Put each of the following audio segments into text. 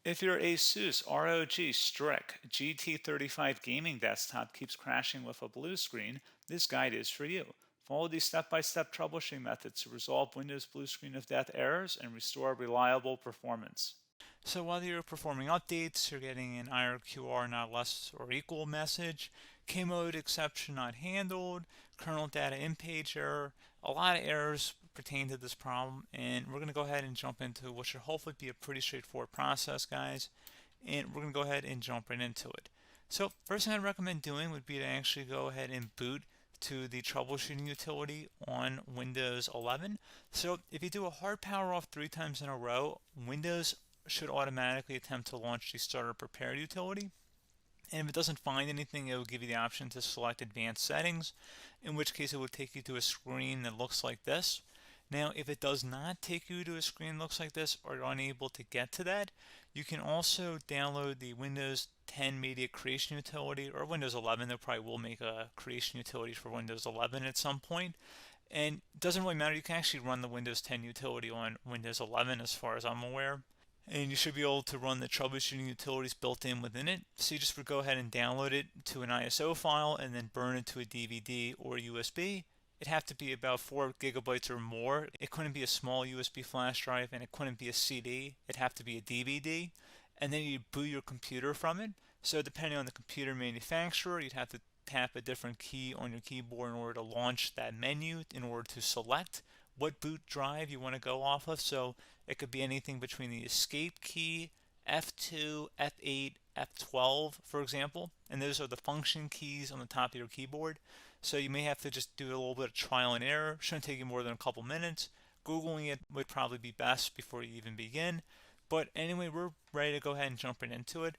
If your ASUS ROG Strix GT35 gaming desktop keeps crashing with a blue screen, this guide is for you. Follow these step-by-step troubleshooting methods to resolve Windows blue screen of death errors and restore reliable performance. So whether you're performing updates, you're getting an IRQR not less or equal message, K-mode exception not handled, kernel data in page error, a lot of errors pertain to this problem, and we're going to go ahead and jump into what should hopefully be a pretty straightforward process, guys, and we're going to go ahead and jump right into it. So first thing I'd recommend doing would be to actually go ahead and boot to the troubleshooting utility on Windows 11. So if you do a hard power off 3 times in a row, Windows should automatically attempt to launch the starter prepared utility. And if it doesn't find anything, it will give you the option to select advanced settings, in which case it will take you to a screen that looks like this. Now, if it does not take you to a screen that looks like this, or you're unable to get to that, you can also download the Windows 10 Media Creation Utility, or Windows 11. They probably will make a creation utility for Windows 11 at some point. And it doesn't really matter, you can actually run the Windows 10 utility on Windows 11 as far as I'm aware. And you should be able to run the troubleshooting utilities built in within it. So you just would go ahead and download it to an ISO file and then burn it to a DVD or USB. It'd have to be about 4 gigabytes or more. It couldn't be a small USB flash drive, and it couldn't be a CD. It'd have to be a DVD. And then you boot your computer from it. So depending on the computer manufacturer, you'd have to tap a different key on your keyboard in order to launch that menu, in order to select what boot drive you want to go off of. So it could be anything between the escape key, F2, F8, F12, for example, and those are the function keys on the top of your keyboard. So you may have to just do a little bit of trial and error. Shouldn't take you more than a couple minutes. Googling it would probably be best before you even begin. But anyway, we're ready to go ahead and jump right into it.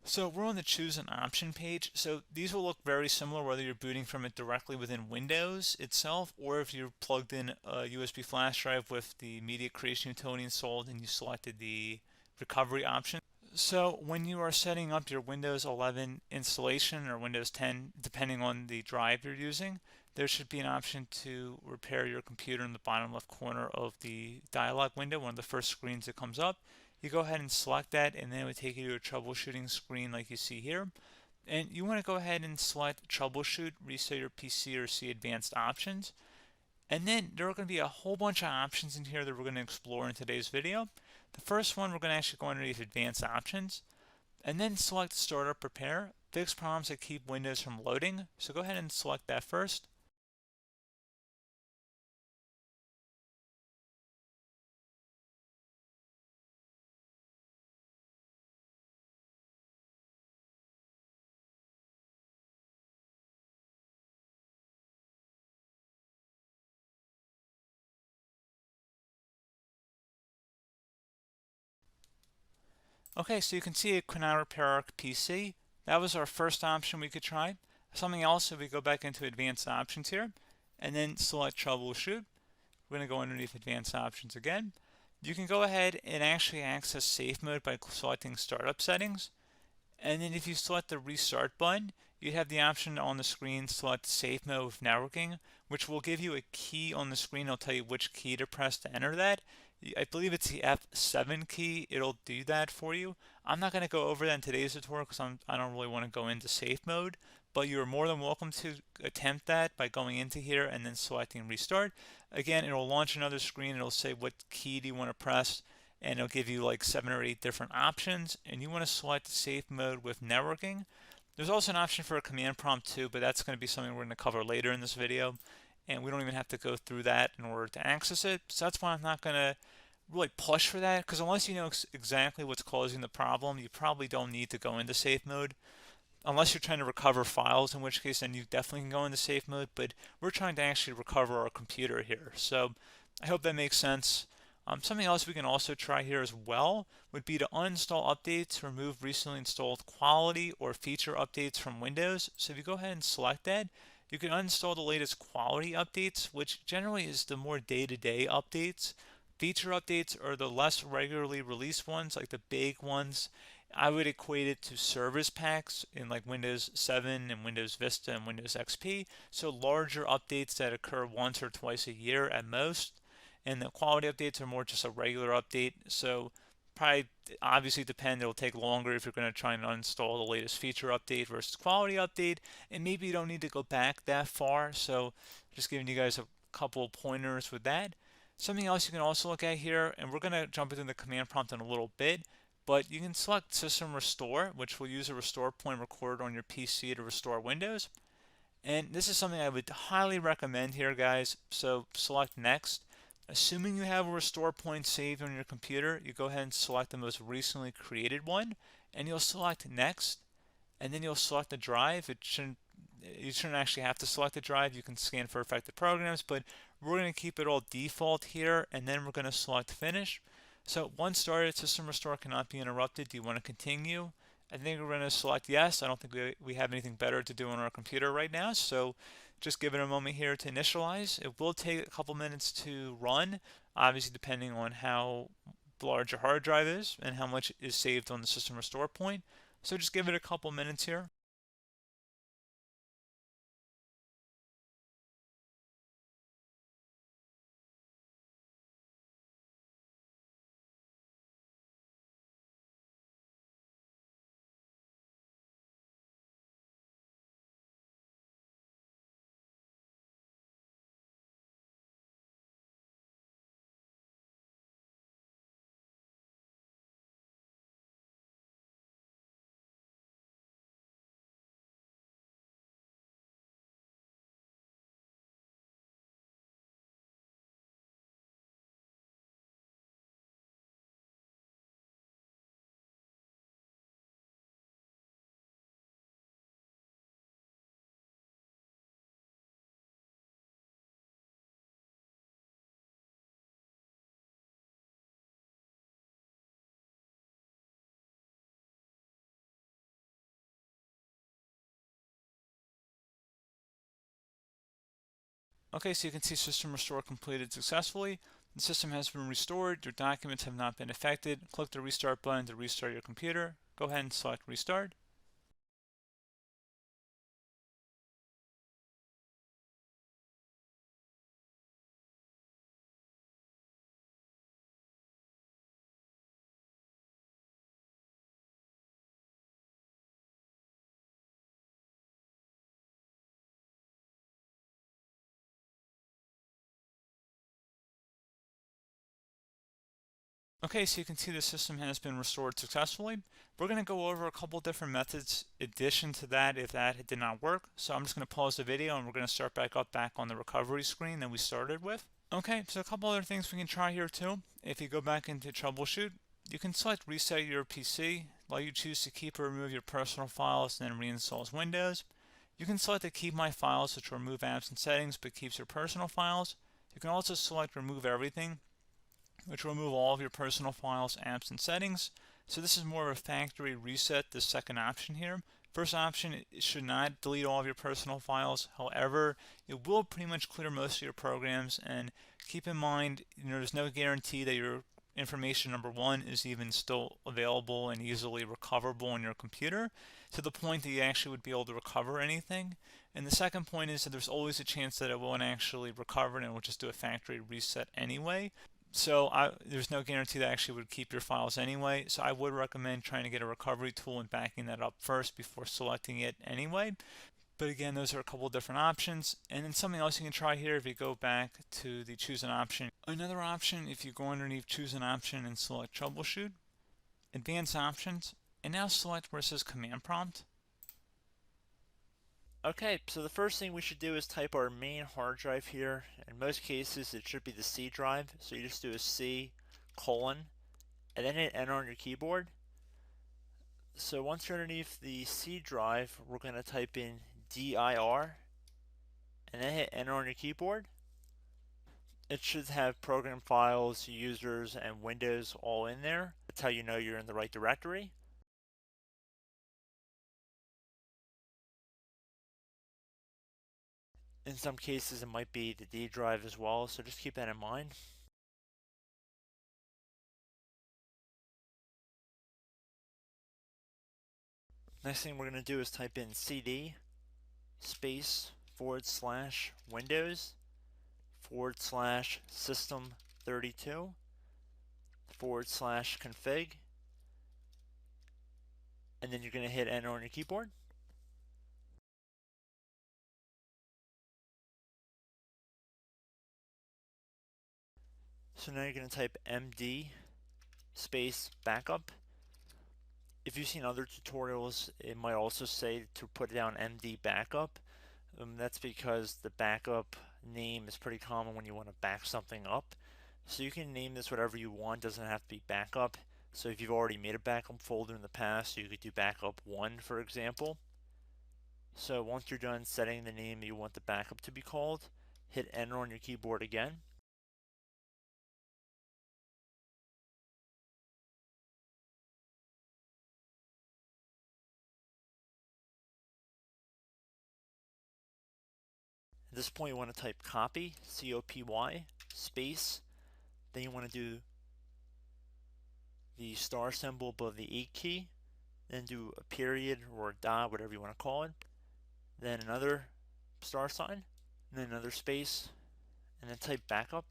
So we're on the choose an option page. So these will look very similar whether you're booting from it directly within Windows itself, or if you're plugged in a USB flash drive with the media creation utility installed and you selected the recovery option. So when you are setting up your Windows 11 installation or Windows 10, depending on the drive you're using, there should be an option to repair your computer in the bottom left corner of the dialog window, one of the first screens that comes up. You go ahead and select that, and then it would take you to a troubleshooting screen like you see here. And you want to go ahead and select troubleshoot, reset your PC, or see advanced options. And then there are going to be a whole bunch of options in here that we're going to explore in today's video. The first one, we're going to actually go underneath advanced options and then select startup repair, fix problems that keep Windows from loading. So go ahead and select that first. Okay, so you can see it could not repair our PC. That was our first option we could try. Something else, if we go back into advanced options here and then select troubleshoot, we're going to go underneath advanced options again. You can go ahead and actually access safe mode by selecting startup settings. And then if you select the restart button, you have the option on the screen select safe mode with networking, which will give you a key on the screen. It'll tell you which key to press to enter that. I believe it's the F7 key. It'll do that for you. I'm not going to go over that in today's tutorial because I don't really want to go into safe mode, but you're more than welcome to attempt that by going into here and then selecting restart. Again, it'll launch another screen. It'll say what key do you want to press, and it'll give you like 7 or 8 different options, and you want to select safe mode with networking. There's also an option for a command prompt too, but that's going to be something we're going to cover later in this video, and we don't even have to go through that in order to access it. So that's why I'm not going to really push for that, because unless you know exactly what's causing the problem, you probably don't need to go into safe mode. Unless you're trying to recover files, in which case then you definitely can go into safe mode, but we're trying to actually recover our computer here. So I hope that makes sense. Something else we can also try here as well would be to uninstall updates, remove recently installed quality or feature updates from Windows. So if you go ahead and select that, you can uninstall the latest quality updates, which generally is the more day-to-day updates. Feature updates are the less regularly released ones, like the big ones. I would equate it to service packs in like Windows 7 and Windows Vista and Windows XP. So larger updates that occur once or twice a year at most. And the quality updates are more just a regular update. So probably obviously depend. It'll take longer if you're going to try and uninstall the latest feature update versus quality update, and maybe you don't need to go back that far. So just giving you guys a couple of pointers with that. Something else you can also look at here, and we're going to jump into the command prompt in a little bit, but you can select System Restore, which will use a restore point recorded on your PC to restore Windows. And this is something I would highly recommend here, guys. So select Next. Assuming you have a restore point saved on your computer, you go ahead and select the most recently created one, and you'll select Next, and then you'll select the drive. You shouldn't actually have to select the drive. You can scan for affected programs, but we're going to keep it all default here, and then we're going to select Finish. So once started, System Restore cannot be interrupted. Do you want to continue? I think we're going to select yes. I don't think we have anything better to do on our computer right now, so just give it a moment here to initialize. It will take a couple minutes to run, obviously depending on how large your hard drive is and how much is saved on the System Restore point. So just give it a couple minutes here. Okay, so you can see System Restore completed successfully. The system has been restored. Your documents have not been affected. Click the Restart button to restart your computer. Go ahead and select Restart. Okay, so you can see the system has been restored successfully. We're going to go over a couple different methods in addition to that if that did not work. So I'm just going to pause the video and we're going to start back up back on the recovery screen that we started with. Okay, so a couple other things we can try here too. If you go back into troubleshoot, you can select reset your PC, while you choose to keep or remove your personal files and then reinstalls Windows. You can select to keep my files, which will remove apps and settings but keeps your personal files. You can also select remove everything, which will remove all of your personal files, apps, and settings. So this is more of a factory reset, the second option here. First option, it should not delete all of your personal files. However, it will pretty much clear most of your programs. And keep in mind, there's no guarantee that your information, number one, is even still available and easily recoverable on your computer to the point that you actually would be able to recover anything. And the second point is that there's always a chance that it won't actually recover and it will just do a factory reset anyway. So there's no guarantee that actually would keep your files anyway. So I would recommend trying to get a recovery tool and backing that up first before selecting it anyway. But again, those are a couple different options. And then something else you can try here if you go back to the choose an option. Another option, if you go underneath choose an option and select troubleshoot, advanced options, and now select where it says command prompt. Okay, so the first thing we should do is type our main hard drive here. In most cases, it should be the C drive. So you just do a C colon and then hit enter on your keyboard. So once you're underneath the C drive, we're going to type in dir and then hit enter on your keyboard. It should have program files, users, and Windows all in there. That's how you know you're in the right directory. In some cases, it might be the D drive as well, so just keep that in mind. Next thing we're going to do is type in cd space / Windows / system 32 /config, and then you're going to hit enter on your keyboard. So now you're going to type md space backup. If you've seen other tutorials, it might also say to put down md backup. That's because the backup name is pretty common when you want to back something up. So you can name this whatever you want, doesn't have to be backup. So if you've already made a backup folder in the past, you could do backup 1, for example. So once you're done setting the name you want the backup to be called, hit enter on your keyboard again. At this point, you want to type copy, C-O-P-Y, space. Then you want to do the star symbol above the 8 key. Then do a period or a dot, whatever you want to call it. Then another star sign, and then another space, and then type backup.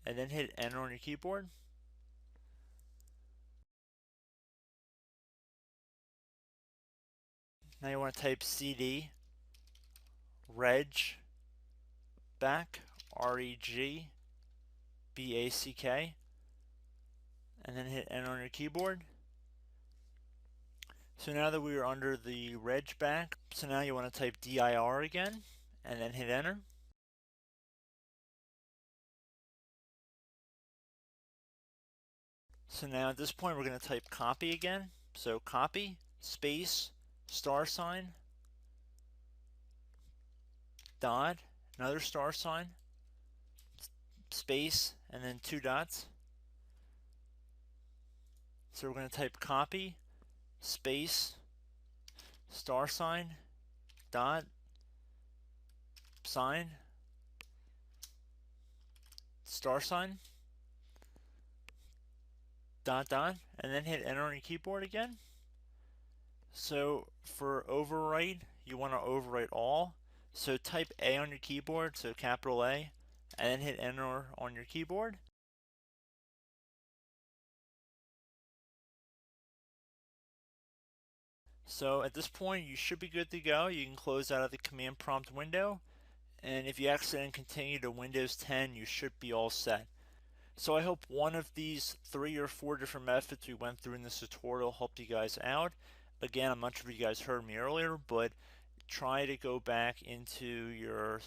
And then hit enter on your keyboard. Now you want to type cd reg back, REG BACK, and then hit enter on your keyboard. So now that we are under the reg back, so now you want to type dir again, and then hit enter. So now at this point we're going to type copy again. So copy, space, star sign, dot, another star sign, space, and then 2 dots. So we're going to type copy, space, star sign, dot, sign, star sign, dot, dot, and then hit enter on your keyboard again. So for overwrite, you want to overwrite all. So type A on your keyboard, so capital A, and then hit enter on your keyboard. So at this point, you should be good to go. You can close out of the command prompt window, and if you accidentally continue to Windows 10, you should be all set. So I hope one of these 3 or 4 different methods we went through in this tutorial helped you guys out. Again, I'm not sure if you guys heard me earlier, but try to go back into your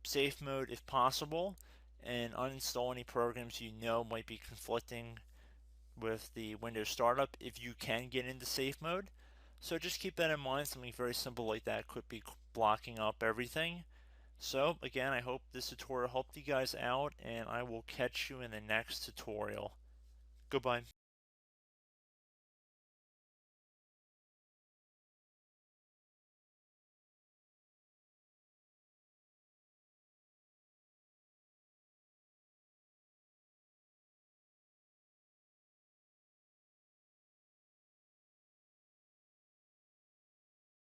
safe mode if possible and uninstall any programs you know might be conflicting with the Windows startup if you can get into safe mode. So just keep that in mind. Something very simple like that could be blocking up everything. So again, I hope this tutorial helped you guys out, and I will catch you in the next tutorial. Goodbye.